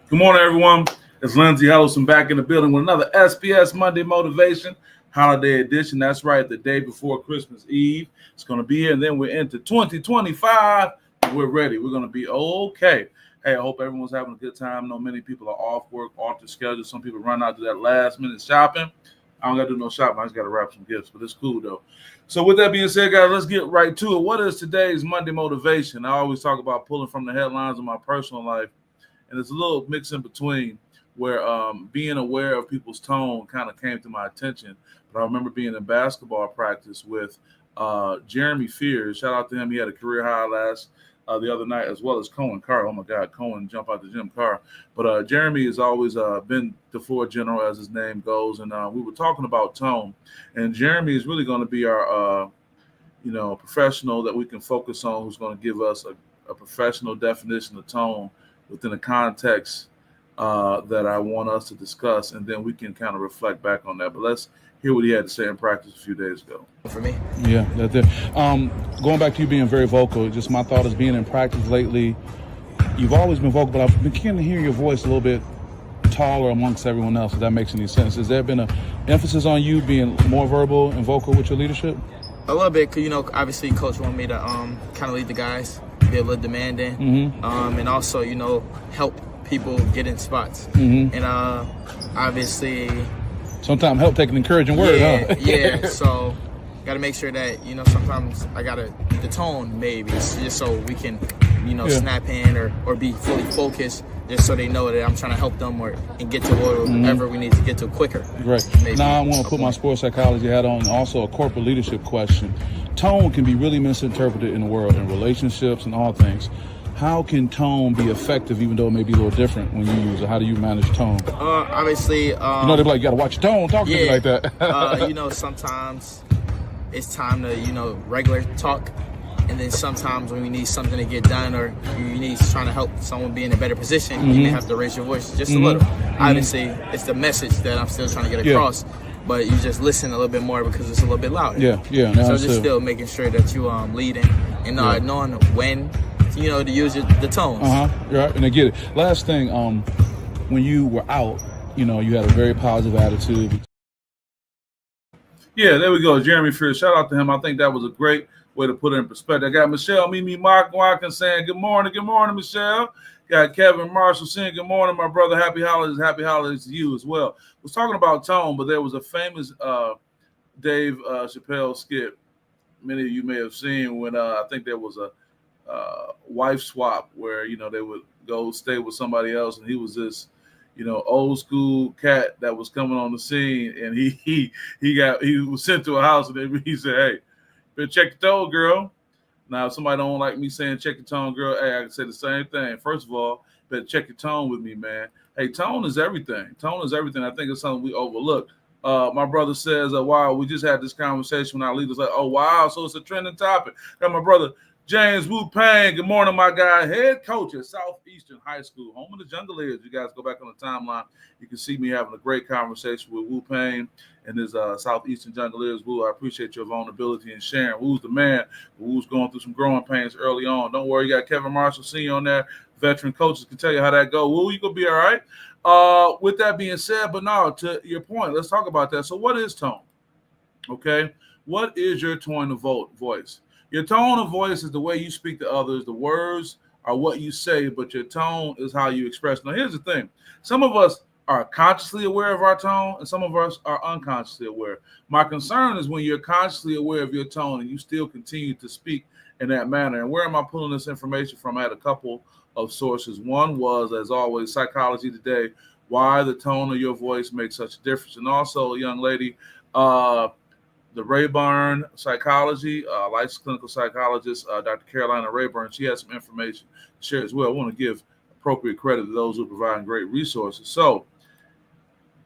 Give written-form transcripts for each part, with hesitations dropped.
Good morning, everyone. It's Lindsay Ellison back in the building with another SPS Monday Motivation Holiday Edition. That's right, the day before Christmas Eve. It's going to be here, and then we're into 2025. We're ready. We're going to be okay. Hey, I hope everyone's having a good time. I know many people are off work, off the schedule. Some people run out to that last minute shopping. I don't got to do no shopping. I just got to wrap some gifts, but it's cool, though. So with that being said, guys, let's get right to it. What is today's Monday Motivation? I always talk about pulling from the headlines of my personal life. And there's a little mix in between where being aware of people's tone kind of came to my attention. But I remember being in basketball practice with Jeremy Fears. Shout out to him. He had a career high the other night, as well as Cohen Carr. Oh my God, Cohen jump out the gym Carr. But Jeremy has always been the floor general, as his name goes. And we were talking about tone. And Jeremy is really going to be our professional that we can focus on, who's going to give us a professional definition of tone within the context that I want us to discuss, and then we can kind of reflect back on that. But let's hear what he had to say in practice a few days ago. For me. Yeah, that's it. Going back to you being very vocal, just my thought is being in practice lately, you've always been vocal, but I've been keen to hear your voice a little bit taller amongst everyone else, if that makes any sense. Has there been an emphasis on you being more verbal and vocal with your leadership? A little bit, because, obviously Coach wanted me to kind of lead the guys, be a little demanding, and also, help people get in spots. And obviously... Sometimes help take an encouraging word, huh? Yeah, so got to make sure that, sometimes I got to the tone maybe, just so we can, snap in or be fully focused, just so they know that I'm trying to help them and get to whatever we need to get to quicker. Right. Now I want to put my sports psychology hat on, and also a corporate leadership question. Tone can be really misinterpreted in the world, in relationships and all things. How can tone be effective, even though it may be a little different when you use it? How do you manage tone? Obviously, they're like, you got to watch your tone, talk to me like that. Sometimes it's time to, regular talk. And then sometimes when you need something to get done, or you need trying to help someone be in a better position, you may have to raise your voice just a little. Obviously, it's the message that I'm still trying to get across, but you just listen a little bit more because it's a little bit louder. So just still making sure that you leading and knowing when to use the tones. Right, and I get it. Last thing, when you were out, you had a very positive attitude. Yeah, there we go. Jeremy Fears. Shout out to him. I think that was a great way to put it in perspective. I got Michelle Mimi Mark Watkins saying good morning, Michelle. Got Kevin Marshall saying good morning, my brother. Happy holidays to you as well. Was talking about tone, but there was a famous Dave Chappelle skit. Many of you may have seen when I think there was a wife swap where they would go stay with somebody else, and he was this old school cat that was coming on the scene, and he was sent to a house, and he said, "Hey, better check your tone, girl." Now, if somebody don't like me saying check your tone, girl, hey, I can say the same thing. First of all, better check your tone with me, man. Hey, tone is everything. Tone is everything. I think it's something we overlook. My brother says, wow, we just had this conversation with our leaders. Like, oh, wow, so it's a trending topic. Got my brother James Wu Payne. Good morning, my guy. Head coach at Southeastern High School, home of the Junglers. You guys go back on the timeline. You can see me having a great conversation with Wu Payne and his Southeastern Junglers. Wu, I appreciate your vulnerability and sharing. Wu's the man. Wu's going through some growing pains early on. Don't worry, you got Kevin Marshall Sr. on there. Veteran coaches can tell you how that goes. Wu, you going to be all right. With that being said, but no, to your point, let's talk about that. So what is tone? Okay. What is your tone of voice? Your tone of voice is the way you speak to others. The words are what you say, but your tone is how you express. Now, here's the thing. Some of us are consciously aware of our tone, and some of us are unconsciously aware. My concern is when you're consciously aware of your tone and you still continue to speak in that manner. And where am I pulling this information from? I had a couple of sources. One was, as always, Psychology Today, why the tone of your voice makes such a difference. And also, young lady, the Rayburn Psychology, licensed clinical psychologist, Dr. Carolina Rayburn, she has some information to share as well. I want to give appropriate credit to those who are providing great resources. So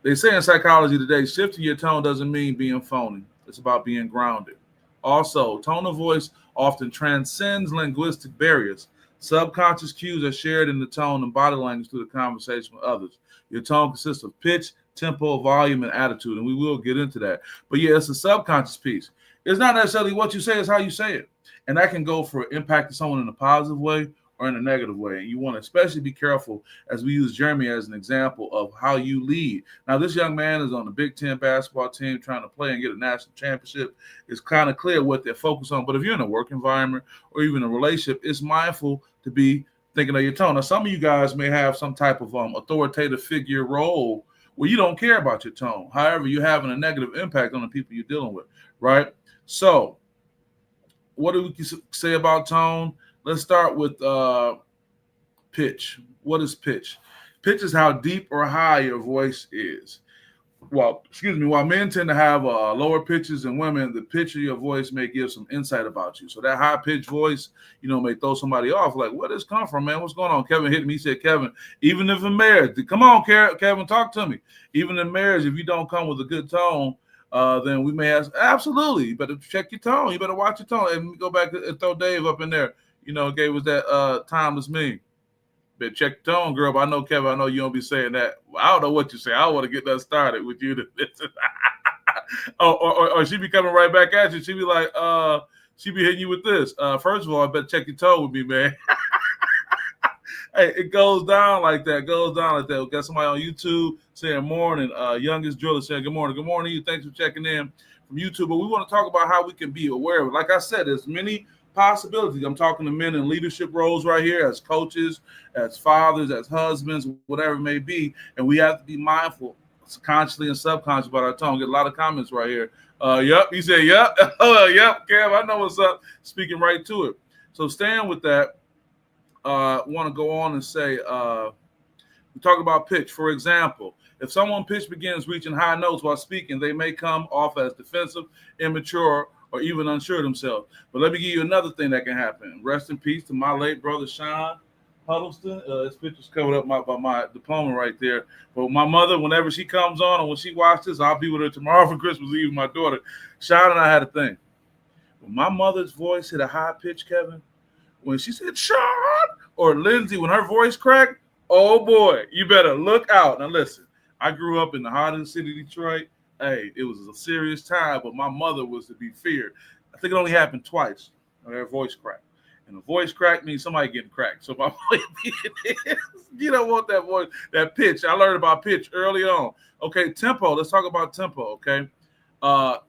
they say in Psychology Today, shifting your tone doesn't mean being phony. It's about being grounded. Also, tone of voice often transcends linguistic barriers. Subconscious cues are shared in the tone and body language through the conversation with others. Your tone consists of pitch, tempo, volume, and attitude, and we will get into that. But yeah, it's a subconscious piece. It's not necessarily what you say, it's how you say it. And that can go for impacting someone in a positive way or in a negative way. And you want to especially be careful as we use Jeremy as an example of how you lead. Now, this young man is on the Big Ten basketball team trying to play and get a national championship. It's kind of clear what they're focused on. But if you're in a work environment or even a relationship, it's mindful to be thinking of your tone. Now, some of you guys may have some type of authoritative figure role where you don't care about your tone. However, you're having a negative impact on the people you're dealing with, right? So what do we say about tone? Let's start with pitch. What is pitch? Pitch is how deep or high your voice is. While men tend to have lower pitches than women, the pitch of your voice may give some insight about you. So that high pitched voice, may throw somebody off. Like, where does this come from, man? What's going on? Kevin hit me. He said, Kevin, even if in marriage, come on, Kevin, talk to me. Even in marriage, if you don't come with a good tone, then we may ask, absolutely. You better check your tone. You better watch your tone. And go back and throw Dave up in there. Gave us that timeless meme. Better check your tone, girl. But I know, Kevin, I know you don't be saying that. I don't know what you say. I want to get that started with you. or she be coming right back at you. She be like, she be hitting you with this. First of all, I better check your tone with me, man. Hey, it goes down like that. We got somebody on YouTube saying morning. Youngest driller saying good morning. Good morning to you. Thanks for checking in from YouTube. But we want to talk about how we can be aware of it. Like I said, there's many possibilities. I'm talking to men in leadership roles right here, as coaches, as fathers, as husbands, whatever it may be. And we have to be mindful, consciously and subconsciously, about our tone. Get a lot of comments right here. Yep. He said, yep. Yep, Kev, I know what's up. Speaking right to it. So staying with that, want to go on and say, we talk about pitch. For example, if someone's pitch begins reaching high notes while speaking, they may come off as defensive, immature, or even unsure of themselves. But let me give you another thing that can happen. Rest in peace to my late brother, Sean Huddleston. His picture's covered up by my diploma right there. But my mother, whenever she comes on and when she watches, I'll be with her tomorrow for Christmas Eve, my daughter. Sean and I had a thing. When my mother's voice hit a high pitch, Kevin, when she said, Sean, or Lindsay, when her voice cracked, oh boy, you better look out. Now listen, I grew up in the heart of the city of Detroit. Hey, it was a serious time, but my mother was to be feared. I think it only happened twice when her voice cracked. And a voice crack means somebody getting cracked. So my you don't want that voice, that pitch. I learned about pitch early on. Okay, tempo. Let's talk about tempo, okay?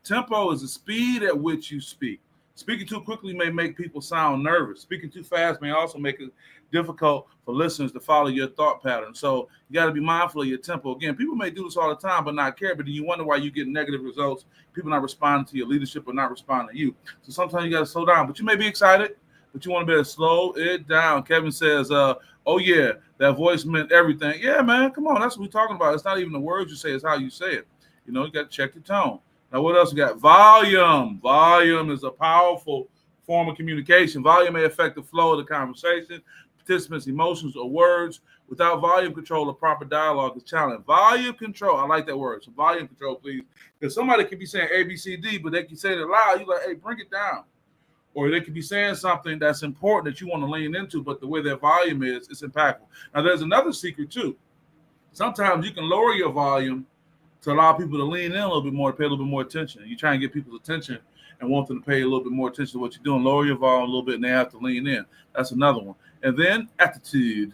Tempo is the speed at which you speak. Speaking too quickly may make people sound nervous. Speaking too fast may also make it difficult for listeners to follow your thought pattern. So you got to be mindful of your tempo. Again, people may do this all the time but not care, but then you wonder why you get negative results. People not responding to your leadership or not responding to you. So sometimes you got to slow down, but you may be excited, but you want to be able to slow it down. Kevin says, oh yeah, that voice meant everything. Yeah, man, come on. That's what we're talking about. It's not even the words you say, it's how you say it. You got to check your tone. Now, what else we got? Volume. Volume is a powerful form of communication. Volume may affect the flow of the conversation, participants' emotions, or words. Without volume control, the proper dialogue is challenged. Volume control. I like that word. So volume control, please. Because somebody could be saying A, B, C, D, but they can say it loud. You're like, hey, bring it down. Or they could be saying something that's important that you want to lean into, but the way their volume is, it's impactful. Now, there's another secret, too. Sometimes you can lower your volume to allow people to lean in a little bit more, pay a little bit more attention. You try and get people's attention and want them to pay a little bit more attention to what you're doing. Lower your volume a little bit, and they have to lean in. That's another one. And then attitude.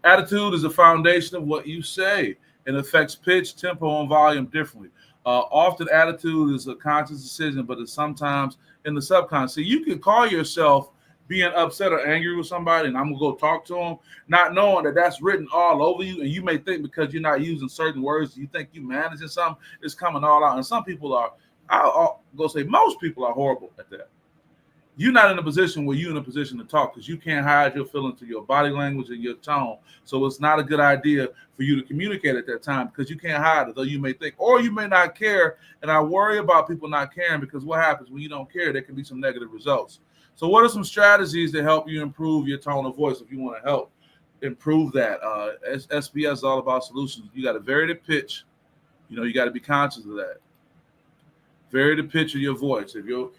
Attitude is the foundation of what you say. It affects pitch, tempo, and volume differently. Often attitude is a conscious decision, but it's sometimes in the subconscious. So you can call yourself being upset or angry with somebody, and I'm going to go talk to them, not knowing that that's written all over you. And you may think because you're not using certain words, you think you're managing something, it's coming all out. And some people are, I'll go say most people are horrible at that. You're not in a position where you're in a position to talk because you can't hide your feelings through your body language and your tone. So it's not a good idea for you to communicate at that time because you can't hide it, though you may think, or you may not care. And I worry about people not caring because what happens when you don't care, there can be some negative results. So what are some strategies to help you improve your tone of voice if you want to help improve that? SPS is all about solutions. You got to vary the pitch. You got to be conscious of that. Vary the pitch of your voice. If your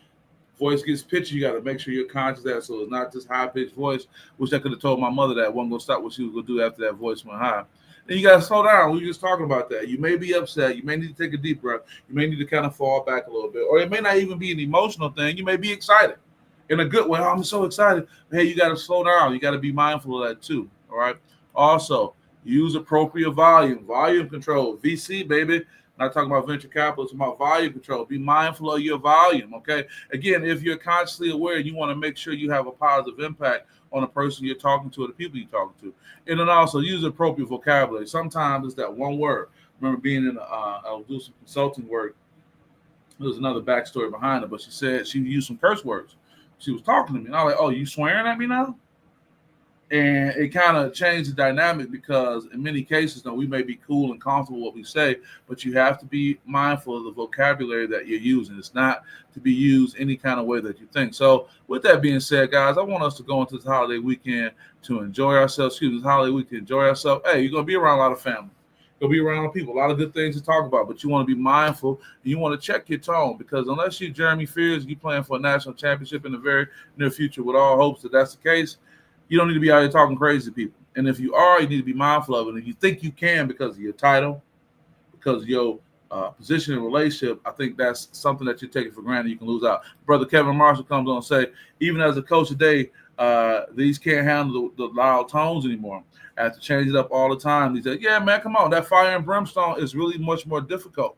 voice gets pitchy, you got to make sure you're conscious of that so it's not just high-pitched voice, which I could have told my mother that wasn't going to stop what she was going to do after that voice went high. Then you got to slow down. We were just talking about that. You may be upset. You may need to take a deep breath. You may need to kind of fall back a little bit. Or it may not even be an emotional thing. You may be excited. in a good way. Oh, I'm so excited. Hey, you got to slow down. You got to be mindful of that too. All right. Also, use appropriate volume control. VC, baby. Not talking about venture capital, it's about volume control. Be mindful of your volume, okay? Again, if you're consciously aware, you want to make sure you have a positive impact on the person you're talking to or the people you're talking to. And then also use appropriate vocabulary. Sometimes it's that one word. I remember being in, I was doing some consulting work. There's another backstory behind it, but she said she used some curse words. She was talking to me, and I was like, "Oh, you swearing at me now?" And it kind of changed the dynamic because in many cases, we may be cool and comfortable with what we say, but you have to be mindful of the vocabulary that you're using. It's not to be used any kind of way that you think. So with that being said, guys, I want us to go into this holiday weekend to enjoy ourselves. This holiday week to enjoy ourselves. Hey, you're going to be around a lot of family. You'll be around people, a lot of good things to talk about, but you want to be mindful and you want to check your tone because unless you're Jeremy Fears, you're playing for a national championship in the very near future with all hopes that that's the case, you don't need to be out here talking crazy to people. And if you are, you need to be mindful of it. And if you think you can because of your title, because of your position in a relationship, I think that's something that you're taking for granted. You can lose out. Brother Kevin Marshall comes on and say, even as a coach today, these can't handle the loud tones anymore. I have to change it up all the time. He said, yeah, man, come on. That fire and brimstone is really much more difficult.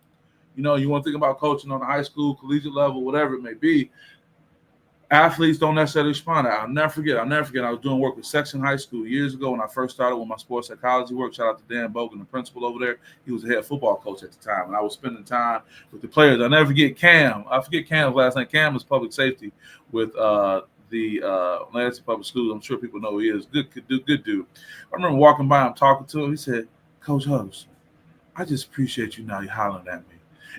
You want to think about coaching on the high school, collegiate level, whatever it may be. Athletes don't necessarily respond. I'll never forget. I was doing work with Section High School years ago when I first started with my sports psychology work. Shout out to Dan Bogan, the principal over there. He was the head football coach at the time, and I was spending time with the players. I'll never forget Cam. I forget Cam's last name. Cam was public safety with the Lansing Public Schools. I'm sure people know who he is. Good dude. I remember walking by him, talking to him. He said, Coach Huggs, I just appreciate you now. You're hollering at me.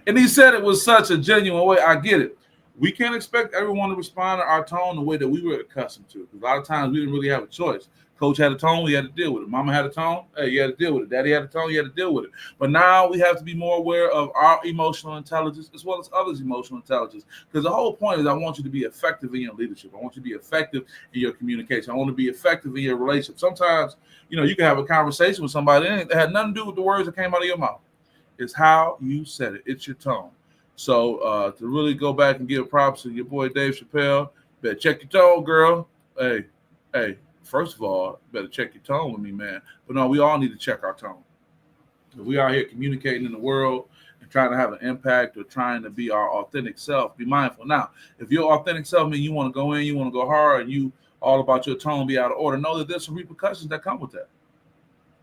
And he said it was such a genuine way. I get it. We can't expect everyone to respond to our tone the way that we were accustomed to. Because a lot of times we didn't really have a choice. Coach had a tone, we had to deal with it. Mama had a tone, hey, you had to deal with it. Daddy had a tone, you had to deal with it. But now we have to be more aware of our emotional intelligence as well as others' emotional intelligence. Because the whole point is I want you to be effective in your leadership. I want you to be effective in your communication. I want to be effective in your relationship. Sometimes, you can have a conversation with somebody that had nothing to do with the words that came out of your mouth. It's how you said it. It's your tone. So to really go back and give props to your boy Dave Chappelle, better check your tone, girl. Hey, first of all, better check your tone with me, man. But no, we all need to check our tone. If we are here communicating in the world and trying to have an impact or trying to be our authentic self, be mindful. Now, if your authentic self means you want to go in, you want to go hard, and you all about your tone be out of order, know that there's some repercussions that come with that.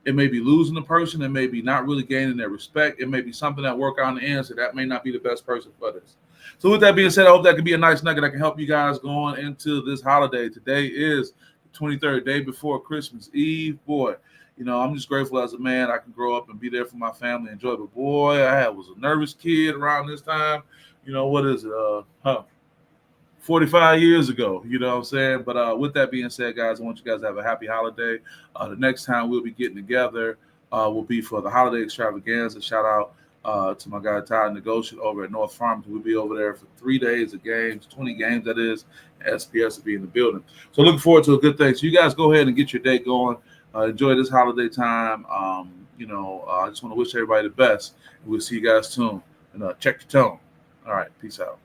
It may be losing the person. It may be not really gaining their respect. It may be something that work out in the end, so that may not be the best person for this. So with that being said, I hope that can be a nice nugget that can help you guys going into this holiday. Today is the 23rd, day before Christmas Eve. Boy, I'm just grateful as a man I can grow up and be there for my family, enjoy. But boy, I was a nervous kid around this time. What is it? 45 years ago, you know what I'm saying? But with that being said, guys, I want you guys to have a happy holiday. The next time we'll be getting together will be for the holiday extravaganza. Shout out to my guy Ty Negotiate over at North Farmington. We'll be over there for 3 days of games, 20 games that is. SPS will be in the building. So looking forward to a good thing. So you guys go ahead and get your day going. Enjoy this holiday time. I just want to wish everybody the best. And we'll see you guys soon. And check your tone. All right. Peace out.